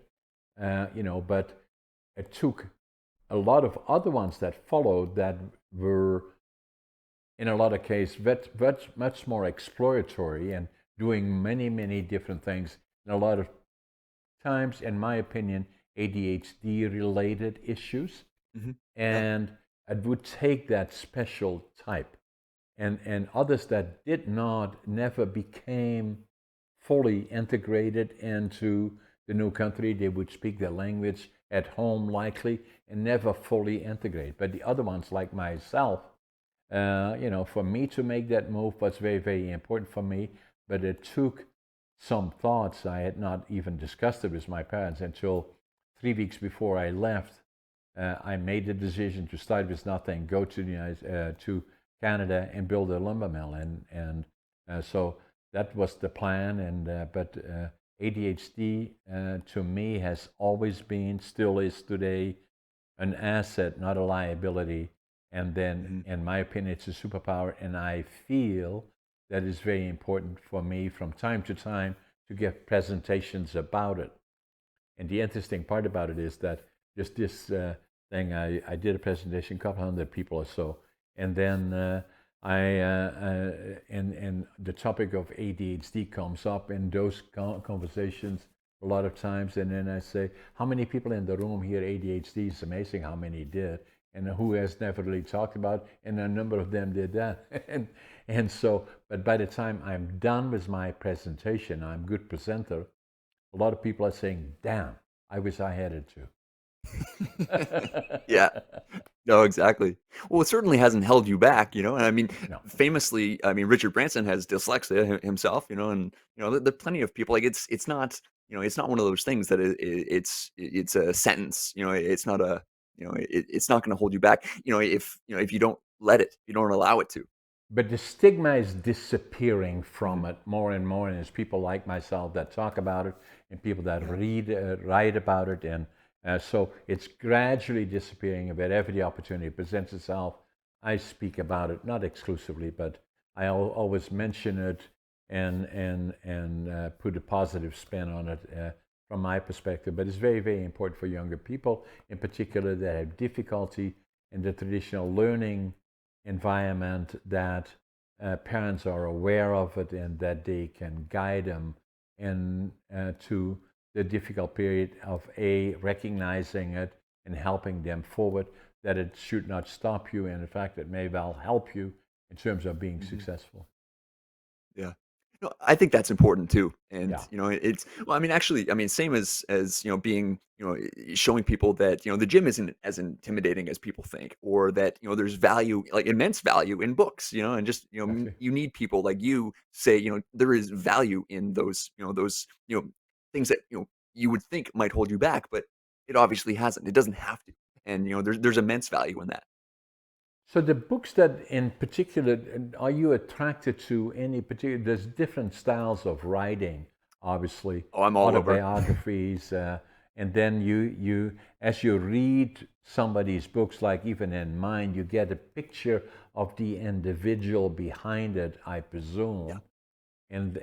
But it took a lot of other ones that followed that were in a lot of cases much more exploratory and doing many, many different things. And a lot of times, in my opinion, ADHD related issues. Hmm. Yeah. And it would take that special type. And others that did not, never became fully integrated into the new country. They would speak the language at home likely and never fully integrate. But the other ones, like myself, for me to make that move was very, very important for me. But it took some thoughts. I had not even discussed it with my parents until 3 weeks before I left. I made the decision to start with nothing, go to Canada and build a lumber mill, and so that was the plan. But ADHD to me has always been, still is today, an asset, not a liability. And then, Hmm. in my opinion, it's a superpower. And I feel that it's very important for me from time to time to give presentations about it. And the interesting part about it is that just this thing, I did a presentation, a couple hundred people or so, and then and the topic of ADHD comes up in those conversations a lot of times, and then I say, "How many people in the room here ADHD?" It's amazing how many did, and who has never really talked about, and a number of them did that, and so. But by the time I'm done with my presentation, I'm a good presenter. A lot of people are saying, "Damn, I wish I had it too." Yeah. No, exactly. Well, it certainly hasn't held you back, and I mean, No. famously, I mean, Richard Branson has dyslexia himself, and there are plenty of people. Like it's not, it's not one of those things that it's a sentence. It's not a, it's not going to hold you back. If you don't let it, you don't allow it to. But the stigma is disappearing Hmm. from it more and more, and there's people like myself that talk about it, and people that Yeah. write about it, and so it's gradually disappearing. And wherever the opportunity presents itself, I speak about it, not exclusively, but I always mention it and put a positive spin on it from my perspective. But it's very, very important for younger people, in particular, that have difficulty in the traditional learning environment, that parents are aware of it and that they can guide them in to the difficult period of recognizing it and helping them forward, that it should not stop you, and in fact it may well help you in terms of being Hmm. successful. Yeah. No, I think that's important too. And, Yeah. it's, well, I mean, actually, I mean, same as, being, showing people that, the gym isn't as intimidating as people think, or that, there's value, like immense value in books, and just, Exactly. you need people like you say, there is value in those, things that, you would think might hold you back, but it obviously hasn't. It doesn't have to. And, there's immense value in that. So the books that in particular, are you attracted to any particular, there's different styles of writing, obviously, Oh, I'm all over. autobiographies, and then you as you read somebody's books, like even in mine, you get a picture of the individual behind it, I Yeah. presume. And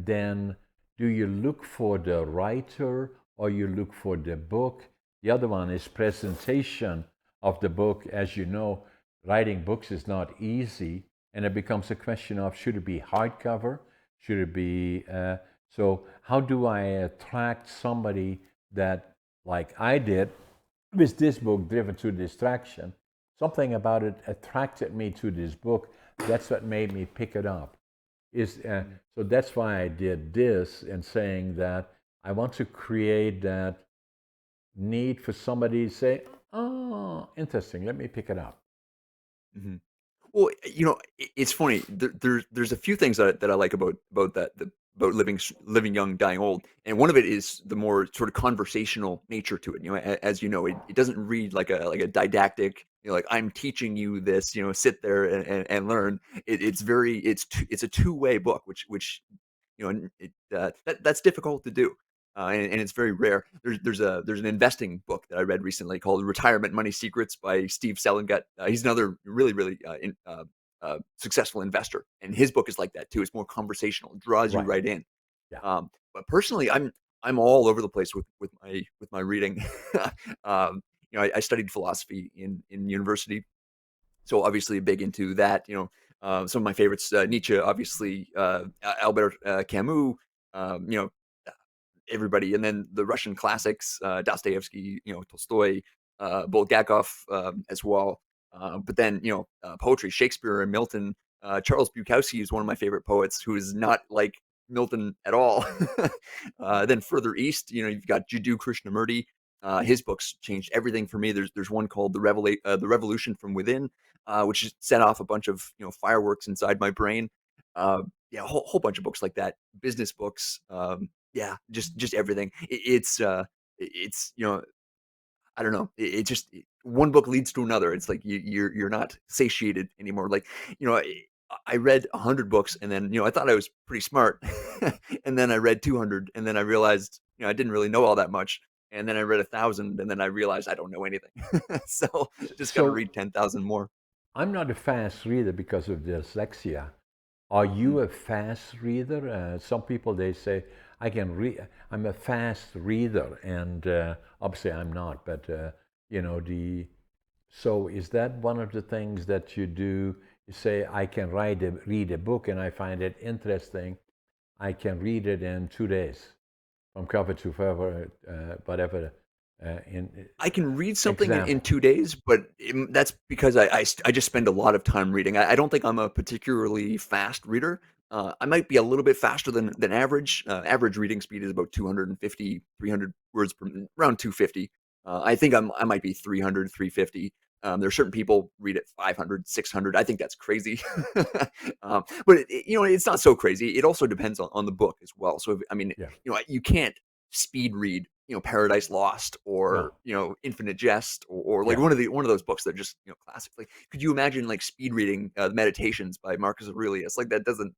then do you look for the writer or you look for the book? The other one is presentation of the book. As you know, writing books is not easy, and it becomes a question of should it be hardcover, should it be so how do I attract somebody that, like I did with this book, Driven to Distraction? Something about it attracted me to this book. That's what made me pick it up. Is Mhm. So that's why I did this, and saying that I want to create that need for somebody to say, "Oh, interesting. Let me pick it up." Mhm. Well, it's funny. There's a few things that I like about about living young, dying old, and one of it is the more sort of conversational nature to it. As you know, it doesn't read like a didactic. Like I'm teaching you this. Sit there and learn. It's a two-way book, which and that's difficult to do, and it's very rare. There's an investing book that I read recently called Retirement Money Secrets by Steve Selengut. He's another really successful investor, and his book is like that too. It's more conversational, draws you Right. right in. Yeah. But personally, I'm all over the place with my reading. I studied philosophy in university, so obviously big into that. Some of my favorites, Nietzsche, obviously, Albert Camus, um, you know, everybody, and then the Russian classics, Dostoevsky, Tolstoy, Bulgakov as well. But then poetry, Shakespeare and Milton. Charles Bukowski is one of my favorite poets, who is not like Milton at all. Then further east, you've got Jiddu Krishnamurti. His books changed everything for me. There's one called the Revolution from Within, which set off a bunch of fireworks inside my brain. Yeah, a whole bunch of books like that, business books. Yeah, just everything. It's I don't know. One book leads to another. It's like you're not satiated anymore. Like I read 100 books, and then I thought I was pretty smart, and then I read 200, and then I realized I didn't really know all that much, and then I read 1,000, and then I realized I don't know anything. So just got to So read 10,000 more. I'm not a fast reader because of dyslexia. Are you Mm. a fast reader? Some people they say I can read. I'm a fast reader, and obviously I'm not. But the so is that one of the things that you do? You say I can read a book, and I find it interesting. I can read it in 2 days, from cover to cover, whatever. In I can read something in example, 2 days, but that's because I just spend a lot of time reading. I don't think I'm a particularly fast reader. I might be a little bit faster than average. Average reading speed is about 250, 300 words per minute, around 250. I think I might be 300, 350. There are certain people read at 500, 600. I think that's crazy. But it's not so crazy. It also depends on the book as well. So I mean, yeah, you can't speed read Paradise Lost, no, or Infinite Jest, or like yeah, one of those books that are just classic. Like, could you imagine like speed reading the Meditations by Marcus Aurelius? Like that doesn't.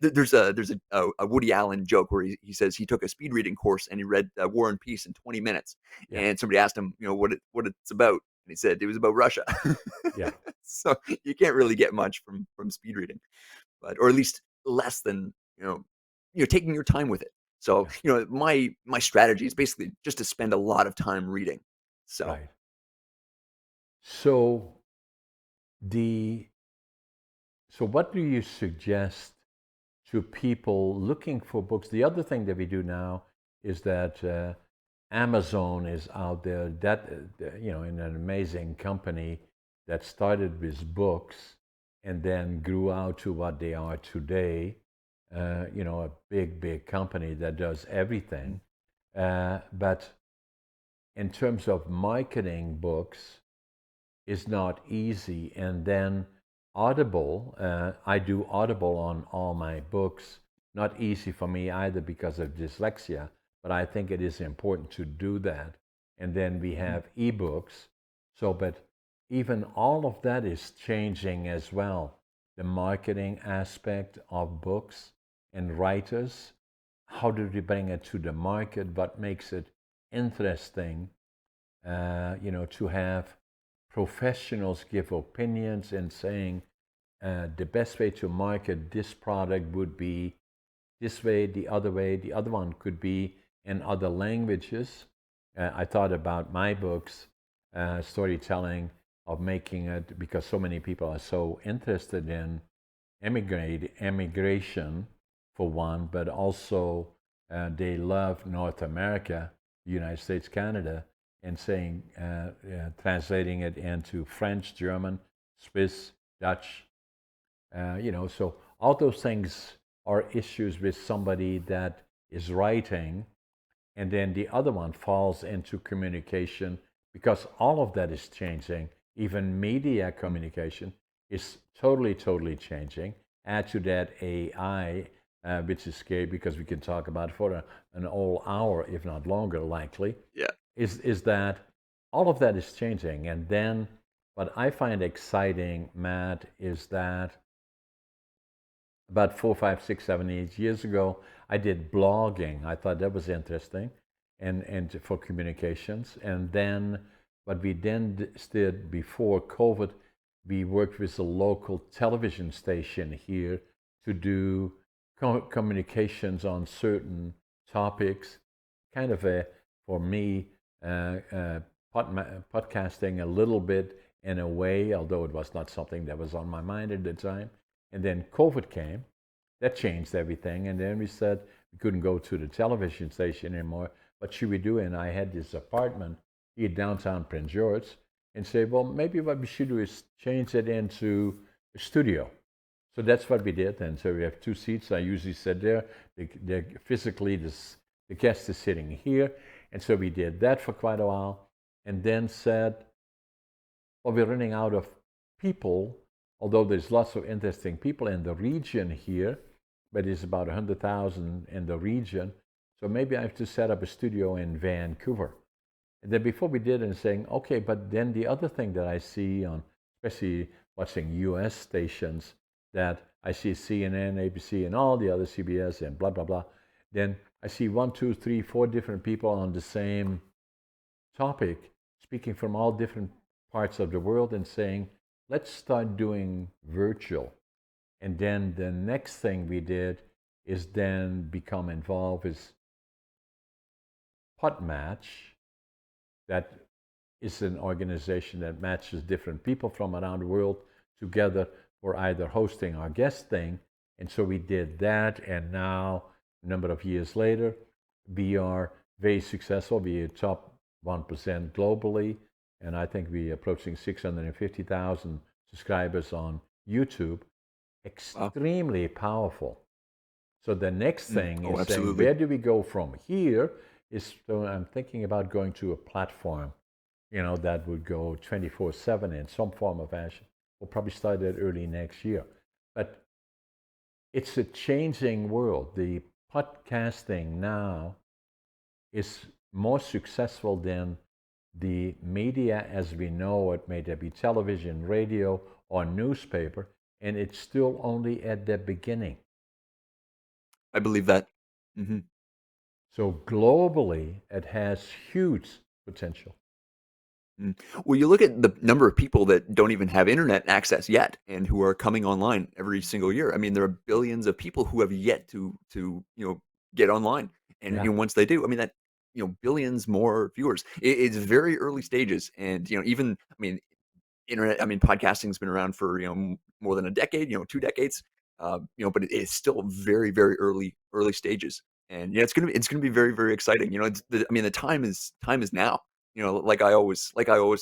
There's a Woody Allen joke where he says he took a speed reading course and he read War and Peace in 20 minutes, yeah, and somebody asked him what it's about, and he said it was about Russia. yeah, So you can't really get much from speed reading, but or at least less than taking your time with it. So yeah, my strategy is basically just to spend a lot of time reading. So right. So the so what do you suggest to people looking for books? The other thing that we do now is that Amazon is out there. That in an amazing company that started with books and then grew out to what they are today. A big company that does mm, everything. But in terms of marketing books, is not easy. And then Audible, I do Audible on all my books. Not easy for me either because of dyslexia, but I think it is important to do that. And then we mhm. have ebooks. So, but even all of that is changing as well. The marketing aspect of books and writers. How do we bring it to the market? What makes it interesting, to have professionals give opinions and saying the best way to market this product would be this way, the other way, the other one could be in other languages. I thought about my books, storytelling, of making it because so many people are so interested in emigration for one, but also they love North America, United States, Canada, and saying, translating it into French, German, Swiss, Dutch, so all those things are issues with somebody that is writing, and then the other one falls into communication because all of that is changing. Even media communication is totally, totally changing. Add to that AI, which is scary because we can talk about it for an whole hour, if not longer, likely. Yeah. Is that all of that is changing, and then what I find exciting, Matt, is that about 4, 5, 6, 7, 8 years ago, I did blogging. I thought that was interesting, and for communications. And then what we then did before COVID, we worked with a local television station here to do communications on certain topics. Kind of a, for me, podcasting a little bit in a way, although it was not something that was on my mind at the time. And then COVID came. That changed everything. And then we said we couldn't go to the television station anymore. What should we do? And I had this apartment here downtown Prince George and say, well, maybe what we should do is change it into a studio. So that's what we did. And so we have 2 seats. I usually sit there. Physically, the guest is sitting here. And so we did that for quite a while. And then said, well, we're running out of people, although there's lots of interesting people in the region here, but it's about 100,000 in the region. So maybe I have to set up a studio in Vancouver. And then before we did, and saying, okay, but then the other thing that I see on, especially watching US stations, that I see CNN, ABC, and all the other CBS and blah, blah, blah. Then I see 1, 2, 3, 4 different people on the same topic, speaking from all different parts of the world and saying, let's start doing virtual. And then the next thing we did is then become involved with Pot Match. That is an organization that matches different people from around the world together for either hosting or guesting. And so we did that. And now, a number of years later, we are very successful. We are top 1% globally. And I think we're approaching 650,000 subscribers on YouTube. Extremely powerful. So the next thing is saying, where do we go from here? So I'm thinking about going to a platform, that would go 24/7 in some form of fashion. We'll probably start that early next year. But it's a changing world. The podcasting now is more successful than the media as we know it, may it be television, radio, or newspaper, and it's still only at the beginning. I believe that. Mm-hmm. So globally, it has huge potential. Well, you look at the number of people that don't even have internet access yet and who are coming online every single year. I mean, there are billions of people who have yet to get online. And Yeah. once they do, I mean, that billions more viewers. It's very early stages. And even, I mean, internet, I mean, podcasting's been around for more than a decade, 2 decades. But it's still very, very early stages. And it's gonna be very, very exciting. I mean, the time is now. Like I always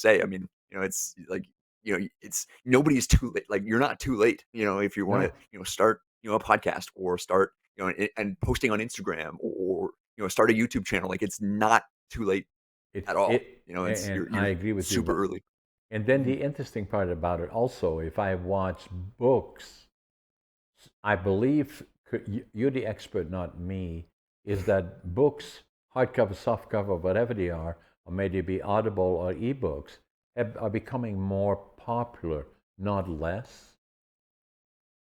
say. I mean, it's like it's nobody's too late. Like, you're not too late. If you want No. to start a podcast, or start and posting on Instagram, or start a YouTube channel. Like, it's not too late It's at all. it, It's and I you're agree with you. super early. And then Mhm. the interesting part about it also, if I watch books, I believe you're the expert, not me, is that books, hardcover, softcover, whatever they are, or may they be audible or ebooks, are becoming more popular, not less,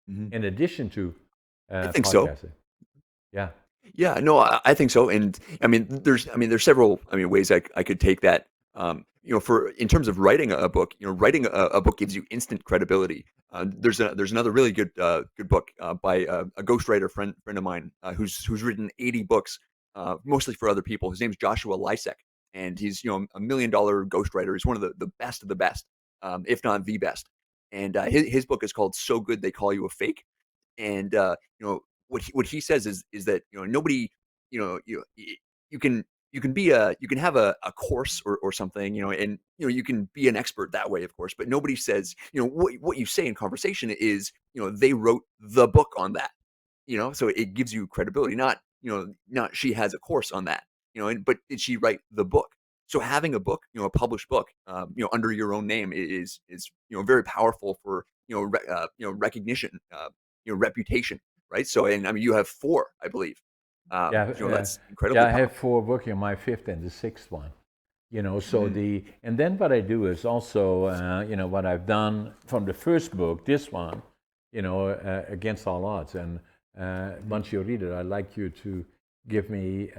Mhm. in addition to I think so. podcasting. Yeah. Yeah, no, I think so, and there's several, ways I could take that. For in terms of writing a book, writing a book gives you instant credibility. There's another really good book by a ghostwriter friend of mine who's written 80 books, mostly for other people. His name's Joshua Lisek, and he's $1 million ghostwriter. He's one of the best of the best, if not the best. And his book is called "So Good They Call You a Fake." And what he says is that nobody, you know you you can you can have a course or something, and you can be an expert that way, of course, but nobody says, what you say in conversation is, they wrote the book on that. So it gives you credibility, not she has a course on that, but did she write the book? So having a book, a published book, under your own name is very powerful for recognition, reputation, right? So, and you have four, I believe. Yeah, That's yeah. incredibly I have powerful. four working on my fifth and the sixth one. So Hmm. and then what I do is also, what I've done from the first book, this one, Against All Odds. And Hmm. once you read it, I'd like you to give me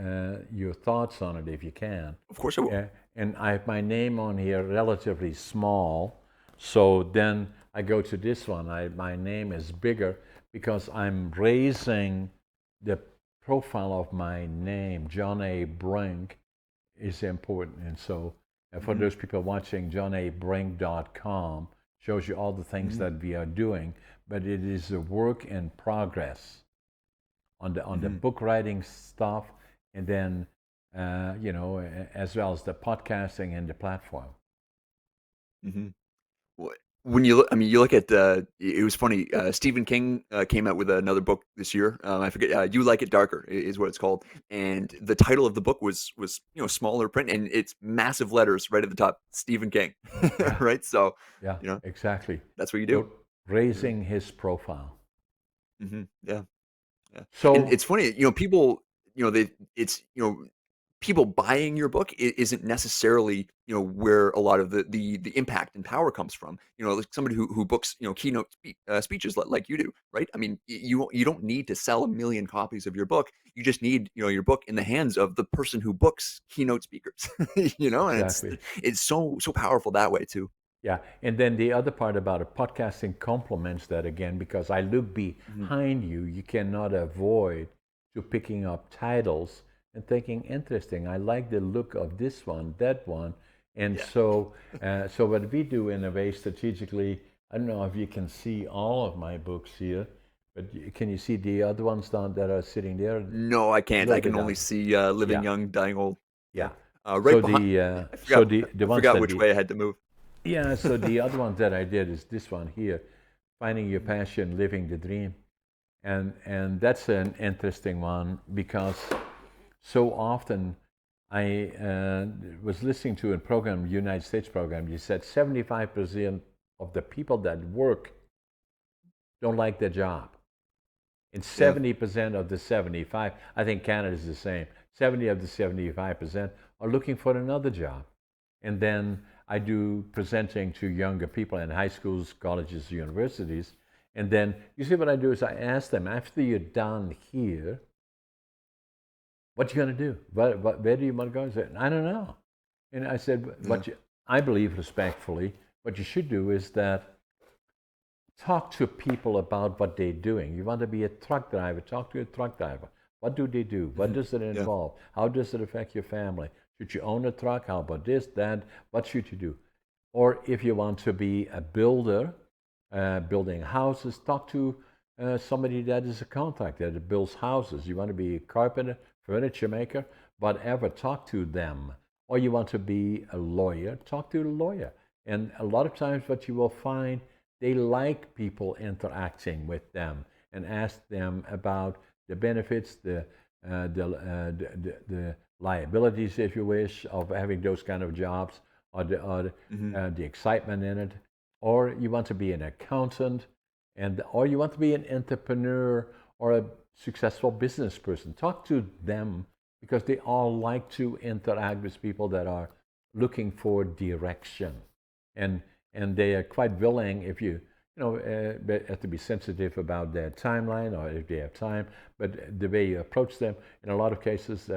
your thoughts on it if you can. Of course, I will. And I have my name on here relatively small. So then I go to this one. My name is bigger because I'm raising the profile of my name, John A. Brink, is important. And so for Hmm. those people watching, johnabrink.com shows you all the things Hmm. that we are doing, but it is a work in progress on the Hmm. book writing stuff, and then as well as the podcasting and the platform. Hmm. When you look, you look at, it was funny. Stephen King came out with another book this year. I forget. "You Like It Darker" is what it's called, and the title of the book was smaller print, and it's massive letters right at the top. Stephen King, Yeah, right? So, yeah, you know exactly. that's what you do. So Yeah. raising his profile. Yeah. Yeah. And So it's funny, people, they it's people buying your book isn't necessarily, where a lot of the impact and power comes from. Like somebody who books, keynote speeches like you do, right? You don't need to sell a million copies of your book. You just need, your book in the hands of the person who books keynote speakers. And exactly. it's so powerful that way too. Yeah, and then the other part about it, podcasting complements that again because I look Hmm. behind you. You cannot avoid to picking up titles and thinking, interesting. I like the look of this one, that one, and Yeah. so what we do in a way strategically. I don't know if you can see all of my books here, but can you see the other ones down that are sitting there? A No, I can't. I little bit can only down. see Living Yeah, Young, Dying Old. Yeah. yeah. Right So behind. the I so forgot. the I ones forgot that which we way I had to move. yeah, so the other ones that I did is this one here, finding your passion, living the dream. And that's an interesting one because so often I was listening to a program, United States program, you said 75% of the people that work don't like their job. And Yeah. 70% of the 75, I think Canada is the same, 70 of the 75% are looking for another job. And then I do presenting to younger people in high schools, colleges, universities. And then you see what I do is I ask them, after you're done here, what you going to do? Where do you want to go? And say, I don't know. And I said, Yeah. I believe respectfully, what you should do is that talk to people about what they're doing. You want to be a truck driver, talk to a truck driver. What do they do? What Mhm. does it Yeah. involve? How does it affect your family? Should you own a truck? How about this, that? What should you do? Or if you want to be a builder, building houses, talk to somebody that is a contractor that builds houses. You want to be a carpenter, furniture maker, whatever, talk to them. Or you want to be a lawyer, talk to a lawyer. And a lot of times, what you will find, they like people interacting with them and ask them about the benefits, the liabilities, if you wish, of having those kind of jobs, Mhm. the excitement in it, or you want to be an accountant, or you want to be an entrepreneur or a successful business person. Talk to them because they all like to interact with people that are looking for direction, and and they are quite willing if you But have to be sensitive about their timeline or if they have time. But the way you approach them, in a lot of cases,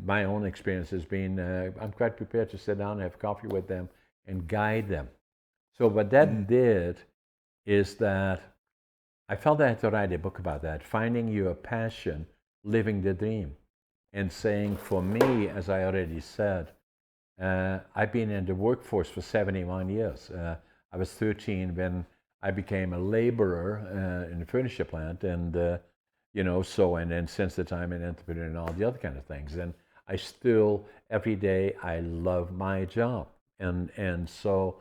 my own experience has been I'm quite prepared to sit down and have coffee with them and guide them. So what that Mhm. did is that I felt I had to write a book about that, finding your passion, living the dream, and saying for me, as I already said, I've been in the workforce for 71 years. I was 13 when I became a laborer in the furniture plant, and and then since the time an entrepreneur and all the other kind of things. And I still every day I love my job, and so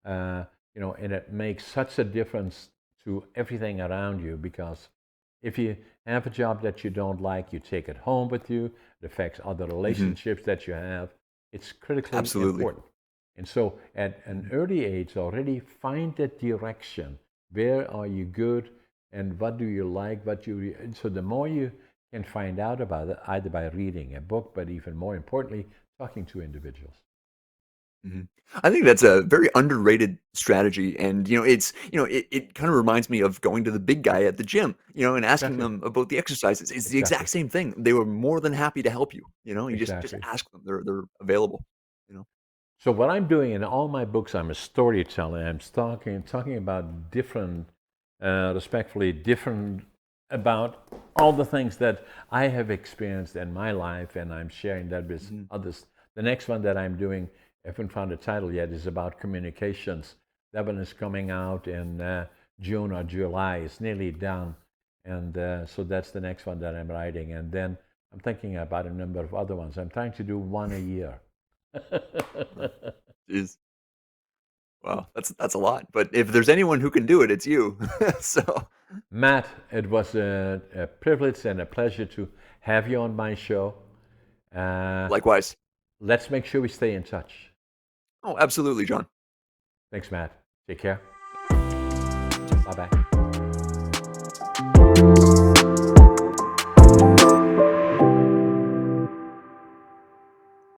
and it makes such a difference to everything around you because if you have a job that you don't like, you take it home with you. It affects other Mhm. relationships that you have. It's critically Absolutely. important. And so at an Mhm. early age, already find that direction. Where are you good and what do you like? And so the more you can find out about it, either by reading a book, but even more importantly, talking to individuals. Mhm. I think that's a very underrated strategy, and, it kinda reminds me of going to the big guy at the gym, and asking Exactly. them about the exercises. It's the Exactly. exact same thing. They were more than happy to help you, you just Exactly. ask them. They're available, you know? So what I'm doing in all my books, I'm a storyteller. I'm talking about different, respectfully different about all the things that I have experienced in my life, and I'm sharing that with Mhm. others. The next one that I'm doing, I haven't found a title yet, is about communications. That one is coming out in June or July. It's nearly done, and so that's the next one that I'm writing. And then I'm thinking about a number of other ones. I'm trying to do one a year. Wow. Jeez. Wow, that's a lot, but if there's anyone who can do it, it's you. So, Matt, it was a privilege and a pleasure to have you on my show. Uh, likewise. let's make sure we stay in touch. Oh, absolutely, John. Thanks, Matt. Take care. You too. Bye bye.